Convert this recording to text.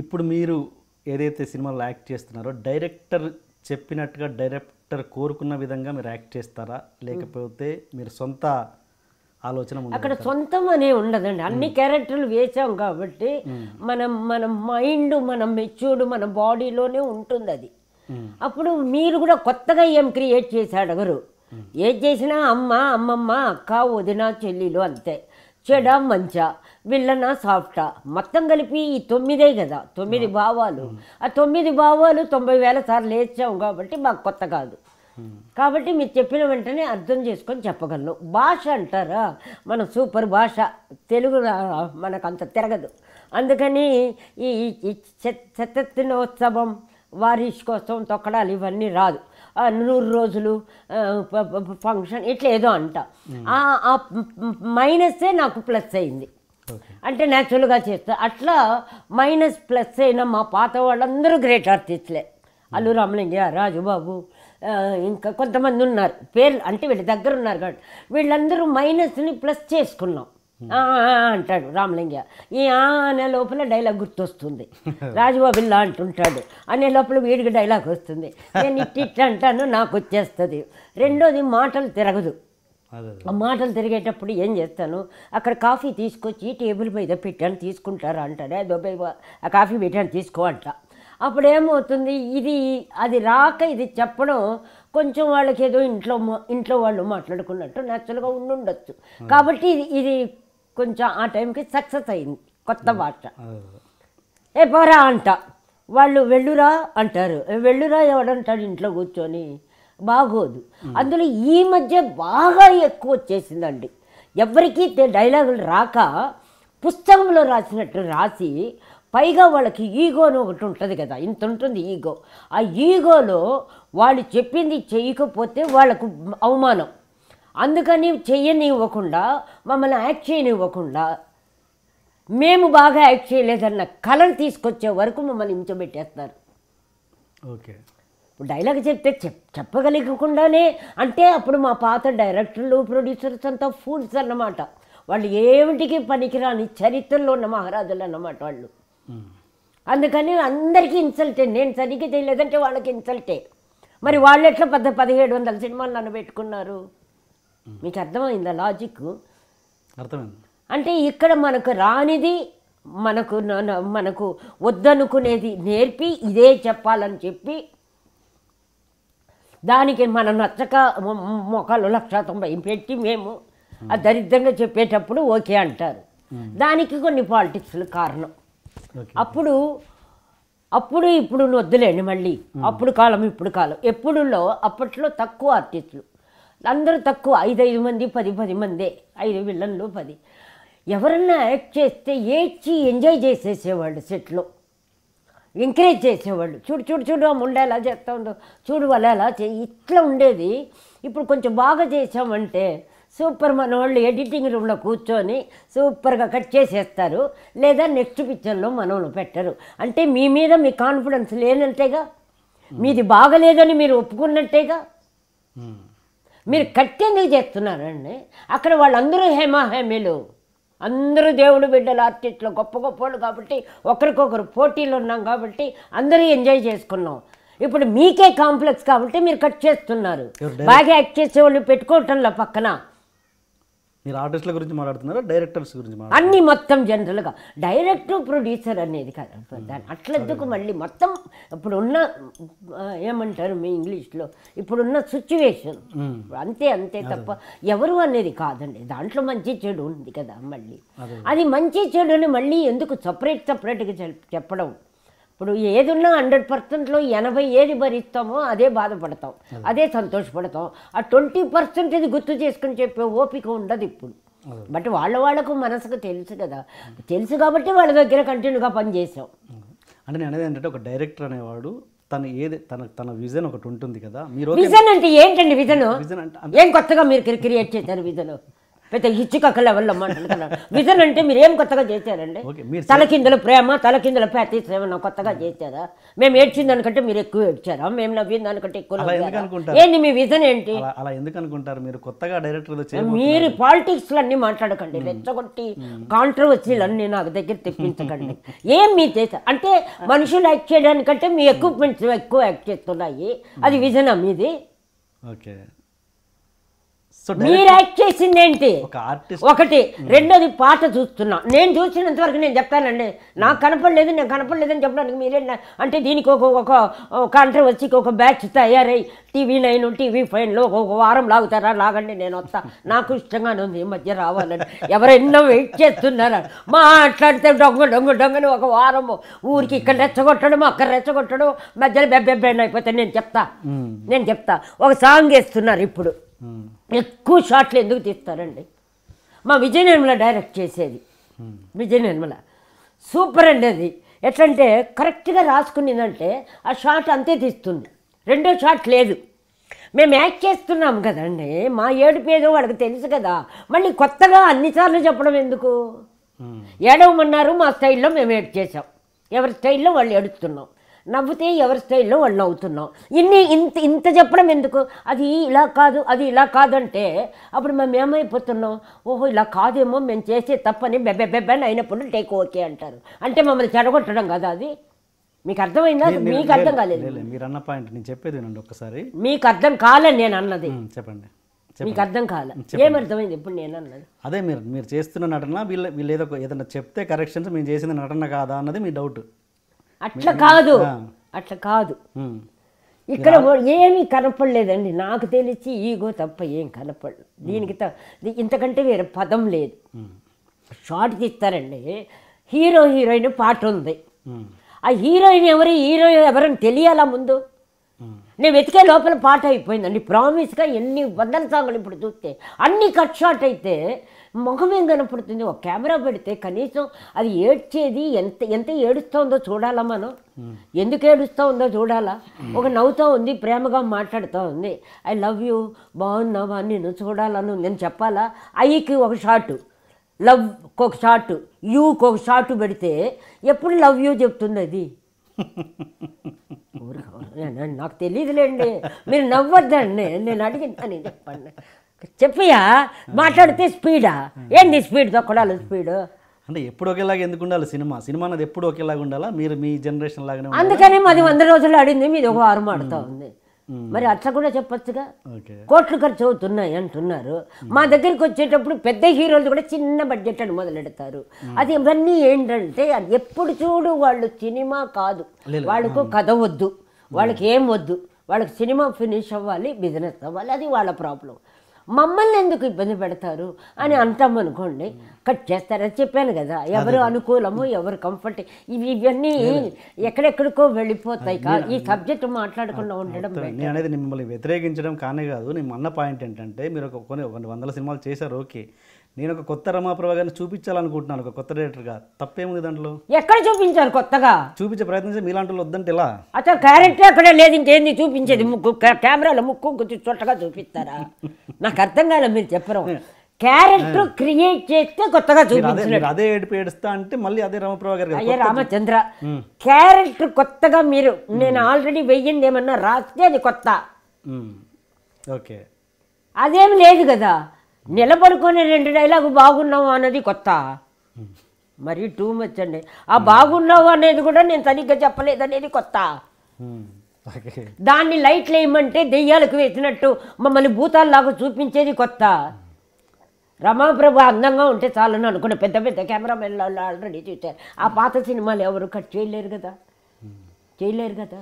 ఇప్పుడు మీరు ఏదైతే సినిమాలో యాక్ట్ చేస్తున్నారో డైరెక్టర్ చెప్పినట్టుగా డైరెక్టర్ కోరుకున్న విధంగా మీరు యాక్ట్ చేస్తారా, లేకపోతే మీరు సొంత ఆలోచన అక్కడ సొంతం అనే ఉండదండి. అన్ని క్యారెక్టర్లు వేసాం కాబట్టి మన మైండ్, మన మెచ్యూర్డ్ మన బాడీలోనే ఉంటుంది అది. అప్పుడు మీరు కూడా కొత్తగా ఏం క్రియేట్ చేసి అడగరు. ఏది చేసినా అమ్మ, అమ్మమ్మ, అక్క, వదిన, చెల్లెలు అంతే. చెడ, మంచ, విల్లన, సాఫ్టా మొత్తం కలిపి ఈ 9 కదా, 9 భావాలు. ఆ 9 భావాలు 90,000 సార్లు వేసాం కాబట్టి మాకు కొత్త కాదు. కాబట్టి మీరు చెప్పిన వెంటనే అర్థం చేసుకొని చెప్పగలను. భాష అంటారా, మన సూపర్ భాష తెలుగు మనకు అంత తిరగదు. అందుకని ఈ శతదినోత్సవం, వార్షికోత్సవం, తొక్కడాలు ఇవన్నీ రాదు. 100 రోజులు ఫంక్షన్ ఇట్లా ఏదో అంట. ఆ మైనస్సే నాకు ప్లస్ అయింది. అంటే న్యాచురల్గా చేస్తా. అట్లా మైనస్ ప్లస్ అయిన మా పాత వాళ్ళందరూ గ్రేట్ ఆర్టిస్టులే. అల్లు రామలింగయ్య, రాజుబాబు, ఇంకా కొంతమంది ఉన్నారు పేర్లు, అంటే వీళ్ళ దగ్గర ఉన్నారు కాబట్టి వీళ్ళందరూ మైనస్ని ప్లస్ చేసుకున్నాం. అంటాడు రామలింగయ్య, ఈ అనే లోపల డైలాగ్ గుర్తొస్తుంది. రాజుబాబు ఇలా అంటుంటాడు అనే లోపల వీడికి డైలాగ్ వస్తుంది. నేను ఇట్లా అంటాను, నాకు వచ్చేస్తుంది. రెండోది మాటలు తిరగదు. ఆ మాటలు తిరిగేటప్పుడు ఏం చేస్తాను, అక్కడ కాఫీ తీసుకొచ్చి టేబుల్ మీద పెట్టాను, తీసుకుంటారా అంటాడు. ఆ కాఫీ పెట్టాను తీసుకో అంట. అప్పుడు ఏమవుతుంది, అది రాక ఇది చెప్పడం కొంచెం వాళ్ళకి ఏదో ఇంట్లో వాళ్ళు మాట్లాడుకున్నట్టు న్యాచురల్గా ఉండొచ్చు. కాబట్టి ఇది కొంచెం ఆ టైంకి సక్సెస్ అయింది కొత్త భాష. ఏ పోరా అంట, వాళ్ళు వెళ్ళురా అంటారు. వెళ్ళురా ఎవడంటాడు ఇంట్లో కూర్చొని, బాగోదు. అందులో ఈ మధ్య బాగా ఎక్కువ వచ్చేసిందండి. ఎవరికీ డైలాగులు రాక పుస్తకంలో రాసినట్టు రాసి, పైగా వాళ్ళకి ఈగో అని ఒకటి ఉంటుంది కదా, ఇంత ఉంటుంది ఈగో. ఆ ఈగోలో వాళ్ళు చెప్పింది చేయకపోతే వాళ్ళకు అవమానం. అందుకని చెయ్యనివ్వకుండా, మమ్మల్ని యాక్ట్ చేయనివ్వకుండా, మేము బాగా యాక్ట్ చేయలేదన్న కలర్ తీసుకొచ్చే వరకు మమ్మల్ని హింసబెట్టేస్తారు. ఓకే, డైలాగ్ చెప్తే చెప్పగలిగకుండానే, అంటే అప్పుడు మా పాత డైరెక్టర్లు, ప్రొడ్యూసర్స్ అంతా ఫూల్స్ అన్నమాట. వాళ్ళు ఏమిటికి పనికిరాని చరిత్రలో ఉన్న మహారాజులు అన్నమాట వాళ్ళు. అందుకని అందరికీ ఇన్సల్టే. నేను సరిగ్గా చేయలేదంటే వాళ్ళకి ఇన్సల్టే. మరి వాళ్ళు ఎట్లా 1700 సినిమాలు నన్ను పెట్టుకున్నారు? మీకు అర్థమైందా లాజిక్? అర్థమైంది. అంటే ఇక్కడ మనకు రానిది, మనకు వద్దనుకునేది నేర్పి ఇదే చెప్పాలని చెప్పి, దానికి మనం నచ్చక మొక్కలు 190 పెట్టి మేము ఆ దరిద్రంగా చెప్పేటప్పుడు ఓకే అంటారు. దానికి కొన్ని పాలిటిక్స్లు కారణం. అప్పుడు ఇప్పుడు వద్దులేండి మళ్ళీ. అప్పుడు కాలం ఇప్పుడు కాలం. అప్పట్లో తక్కువ ఆర్టిస్టులు, అందరూ తక్కువ, 5 మంది 10 మందే, 5 విలన్లు 10. ఎవరన్నా యాక్ట్ చేస్తే ఏడ్చి ఎంజాయ్ చేసేసేవాళ్ళు, సెట్లో ఎంకరేజ్ చేసేవాళ్ళు. చూడు ఆ ముండ ఎలా చేస్తూ ఉందో, చూడు వాళ్ళు ఎలా ఇట్లా ఉండేది. ఇప్పుడు కొంచెం బాగా చేసామంటే సూపర్, మన వాళ్ళు ఎడిటింగ్ రూమ్లో కూర్చొని సూపర్గా కట్ చేసేస్తారు, లేదా నెక్స్ట్ పిక్చర్లో మనోళ్ళు పెట్టరు. అంటే మీ మీద మీ కాన్ఫిడెన్స్ లేనంటేగా, మీది బాగలేదని మీరు ఒప్పుకున్నట్టేగా. మీరు కట్ ఎందుకు చేస్తున్నారండి? అక్కడ వాళ్ళందరూ హేమీలు, అందరూ దేవుడు బిడ్డలు, ఆర్టిస్టులు, గొప్ప వాళ్ళు కాబట్టి ఒకరికొకరు పోటీలు ఉన్నాం కాబట్టి అందరూ ఎంజాయ్ చేసుకున్నాం. ఇప్పుడు మీకే కాంప్లెక్స్ కాబట్టి మీరు కట్ చేస్తున్నారు. బాగా యాక్ట్ చేసేవాళ్ళు పెట్టుకోవటంలో పక్కన. మీరు ఆర్టిస్టుల గురించి మాట్లాడుతున్నారా, డైరెక్టర్స్ గురించి? అన్నీ మొత్తం జనరల్గా డైరెక్టర్, ప్రొడ్యూసర్ అనేది కదా. దాన్ని అట్లెందుకు మళ్ళీ మొత్తం ఇప్పుడున్న ఏమంటారు మీ ఇంగ్లీష్లో, ఇప్పుడున్న సిచ్యువేషన్ అంతే తప్ప ఎవరు అనేది కాదండి. దాంట్లో మంచి చెడు ఉంది కదా. మళ్ళీ అది మంచి చెడుని మళ్ళీ ఎందుకు సపరేట్గా చెప్పడం? ఇప్పుడు ఏదున్నా 100%లో 80 ఏది భరిస్తామో అదే బాధపడతాం, అదే సంతోషపడతాం. ఆ 20% ఇది గుర్తు చేసుకుని చెప్పే ఓపిక ఉండదు ఇప్పుడు. బట్ వాళ్ళకు మనసుకు తెలుసు కదా, తెలుసు కాబట్టి వాళ్ళ దగ్గర కంటిన్యూగా పనిచేసాం. అంటే నేను అనేది ఏంటంటే, ఒక డైరెక్టర్ అనేవాడు తన విజన్ ఒకటి ఉంటుంది కదా. మీరు విజన్ అంటే ఏంటండి? విజన్ ఏం కొత్తగా మీరు క్రియేట్ చేశారు? విజన్ పెద్ద ఇచ్చికక్క లెవెల్లో మాట్లాడుతున్నారు. విజన్ అంటే మీరు ఏం కొత్తగా చేశారండి? ఓకే, మీరు తలకిందుల ప్రేమ, తలకిందుల ప్యాటీస్ ఏమన్నా కొత్తగా చేశారా? మేము ఏడ్చిన దానికంటే మీరు ఎక్కువ ఏడ్చారా? మేము నవ్విన దానికంటే ఎక్కువ అలా ఎందుకు నవ్వారా? అనుకుంటారు? ఏంది మీ విజన్ ఏంటి? అలా ఎందుకు అనుకుంటారు? మీరు కొత్తగా డైరెక్టర్ మీరు పాలిటిక్స్లు అన్నీ మాట్లాడకండి, రెచ్చగొట్టి కాంట్రవర్సీలు అన్నీ నాకు దగ్గర తెప్పించకండి. ఏం మీరు చేశారు అంటే మనుషులు యాక్ట్ చేయడానికంటే మీ ఎక్విప్మెంట్స్ ఎక్కువ యాక్ట్ చేస్తున్నాయి, అది విజనా మీది? ఓకే, మీరు యాక్ట్ చేసింది ఏంటి? ఒక ఆర్టిస్ట్ ఒకటి. రెండోది పాట చూస్తున్నా, నేను చూసినంత వరకు నేను చెప్తానండి. నాకు కనపడలేదు, నేను కనపడలేదని చెప్పడానికి మీరే అంటే దీనికి ఒక కాంట్రవర్సీకి ఒక బ్యాచ్ తయారై TV9 TV5లో ఒక వారం లాగుతారా? లాగండి, నేను వస్తా, నాకు ఇష్టంగానే ఉంది ఈ మధ్య రావాలని. ఎవరెన్నో వెయిట్ చేస్తున్నారా? మాట్లాడితే డొంగని ఒక వారము ఊరికి ఇక్కడ రెచ్చగొట్టడం, అక్కడ రెచ్చగొట్టడం, మధ్యలో బెబ్బెబ్బెన్ అయిపోతే నేను చెప్తా. ఒక సాంగ్ వేస్తున్నారు ఇప్పుడు, ఎక్కువ షాట్లు ఎందుకు తీస్తారండి? మా విజయ నిర్మల డైరెక్ట్ చేసేది, విజయ నిర్మల సూపర్ అండి. అది ఎట్లంటే కరెక్ట్గా రాసుకునిందంటే ఆ షాట్ అంతే తీస్తుంది, రెండో షాట్ లేదు. మేము యాక్ట్ చేస్తున్నాం కదండి, మా ఏడుపు ఏదో వాళ్ళకి తెలుసు కదా, మళ్ళీ కొత్తగా అన్నిసార్లు చెప్పడం ఎందుకు? ఏడవమన్నారు, మా స్టైల్లో మేము ఏడ్ చేసాం, ఎవరి స్టైల్లో వాళ్ళు ఏడుస్తున్నాం, నవ్వుతే ఎవరి స్టైల్లో వాళ్ళు నవ్వుతున్నాం. ఇంత చెప్పడం ఎందుకు? అది ఇలా కాదు, అది ఇలా కాదు అంటే అప్పుడు మేము ఏమైపోతున్నాం? ఓహో ఇలా కాదేమో మేము చేసే తప్పని బెబ్బెబ్బెబ్బని అయినప్పుడు టేక్ ఓకే అంటారు. అంటే మమ్మల్ని చెడగొట్టడం కదా అది. మీకు అర్థమైందా? మీకు అర్థం కాలేదు. మీరు అన్న పాయింట్ నేను చెప్పేది వినండి ఒక్కసారి. మీకు అర్థం కాలని నేను అన్నది. చెప్పండి. మీకు అర్థం కాలే, ఏమర్థమైంది ఇప్పుడు నేను అన్నది? అదే మీరు చేస్తున్న నటన వీళ్ళు ఏదైనా చెప్తే కరెక్షన్స్ మేము చేసిన నటన కాదా అన్నది మీ డౌట్. అట్లా కాదు. ఇక్కడ ఏమీ కనపడలేదండి నాకు తెలిసి, ఈగో తప్ప ఏం కనపడలేదు దీనికి. ఇంతకంటే వేరే పదం లేదు. షార్ట్ తీస్తారండి, హీరో హీరోయిన్ పాట ఉంది, ఆ హీరోయిన్ ఎవరని తెలియాలా ముందు? నేను వెతికే లోపల పాట అయిపోయిందండి. ప్రామిస్గా ఎన్ని వందల సాంగులు ఇప్పుడు చూస్తే అన్ని కట్ షాట్ అయితే ముఖం ఏం కనపడుతుంది? ఒక కెమెరా పెడితే కనీసం అది ఏడ్చేది ఎంత ఏడుస్తోందో చూడాలా మనం, ఎందుకు ఏడుస్తూ ఉందో చూడాలా. ఒక నవ్వుతూ ఉంది, ప్రేమగా మాట్లాడుతూ ఉంది, ఐ లవ్ యూ, బాగున్నావా, నేను చూడాలను నేను చెప్పాలా? ఐకి ఒక షాటు, లవ్కి ఒక షాటు, యూకి ఒక షాటు పెడితే ఎప్పుడు లవ్ యూ చెప్తుంది అది? నాకు తెలియదులేండి, మీరు నవ్వద్దండి, నేను అడిగిందని చెప్పండి. చెప్పియా మాట్లాడితే స్పీడా? ఏంది స్పీడ్? తొక్కడాలి స్పీడ్ అంటే ఎప్పుడు ఒకేలాగా ఎందుకు ఉండాలి? సినిమా అన్నది ఎప్పుడు ఒకేలాగా ఉండాలా? మీరు మీ జనరేషన్ లాగానే, అందుకని మాది 100 రోజులు ఆడింది, మీది ఒక 6 ఆడుతూ ఉంది. మరి అట్లా కూడా చెప్పొచ్చుగా. కోట్లు ఖర్చు అవుతున్నాయి అంటున్నారు, మా దగ్గరికి వచ్చేటప్పుడు పెద్ద హీరోలు కూడా చిన్న బడ్జెట్ అని మొదలెడతారు. అది ఇవన్నీ ఏంటంటే ఎప్పుడు చూడు వాళ్ళు సినిమా కాదు, వాళ్ళకు కథ వద్దు, వాళ్ళకి ఏం వద్దు, వాళ్ళకి సినిమా ఫినిష్ అవ్వాలి, బిజినెస్ అవ్వాలి, అది వాళ్ళ ప్రాబ్లం. మమ్మల్ని ఎందుకు ఇబ్బంది పెడతారు అని అంటాం అనుకోండి, కట్ చేస్తారని చెప్పాను కదా. ఎవరు అనుకూలము, ఎవరు కంఫర్ట్, ఇవన్నీ ఎక్కడెక్కడికో వెళ్ళిపోతాయి. ఈ సబ్జెక్ట్ మాట్లాడకుండా ఉండడం. నేను అనేది మిమ్మల్ని వ్యతిరేకించడం కానే కాదు. నేను అన్న పాయింట్ ఏంటంటే, మీరు కొన్ని 100 సినిమాలు చేశారు, ఓకే. నేను ఒక కొత్త రమాప్రభ గారిని చూపించాలనుకుంటున్నాను, ఒక కొత్త డైరెక్టర్గా. తప్పేముంది దాంట్లో? ఎక్కడ చూపించారు? కొత్తగా చూపించే ప్రయత్నించి మీలాంటి వాళ్ళు వద్దంటే ఎలా? అసలు క్యారెక్టర్ అక్కడ లేదు, ఇంకేంది చూపించేది? ముక్కు కెమెరాలో ముక్కు చొట్టగా చూపిస్తారా? నాకు అర్థం కాలే మీరు చెప్పరు. క్యారెక్టర్ క్రియేట్ చేస్తే కొత్తగా చూపించారు. అదే ఏడుస్తా అంటే మళ్ళీ అదే రమాప్రభ గారు. అయ్యే రామచంద్ర, క్యారెక్టర్ కొత్తగా మీరు, నేను ఆల్రెడీ వెయ్యింది ఏమన్నా రాస్తే అది కొత్త. ఓకే, అదేమి లేదు కదా. నిలబడుకొని 2 డైలాగు బాగున్నావు అన్నది కొత్త, మరి టూ మచ్ అండి. ఆ బాగున్నావు అనేది కూడా నేను సరిగ్గా చెప్పలేదు అనేది కొత్త. దాన్ని లైట్లు వేయమంటే దెయ్యాలకు వేసినట్టు మమ్మల్ని భూతాల్లాగా చూపించేది కొత్త. రమాప్రభ అందంగా ఉంటే చాలని అనుకున్న పెద్ద పెద్ద కెమెరామెన్లు ఆల్రెడీ చూశారు. ఆ పాత సినిమాలు ఎవరు కట్ చేయలేరు కదా.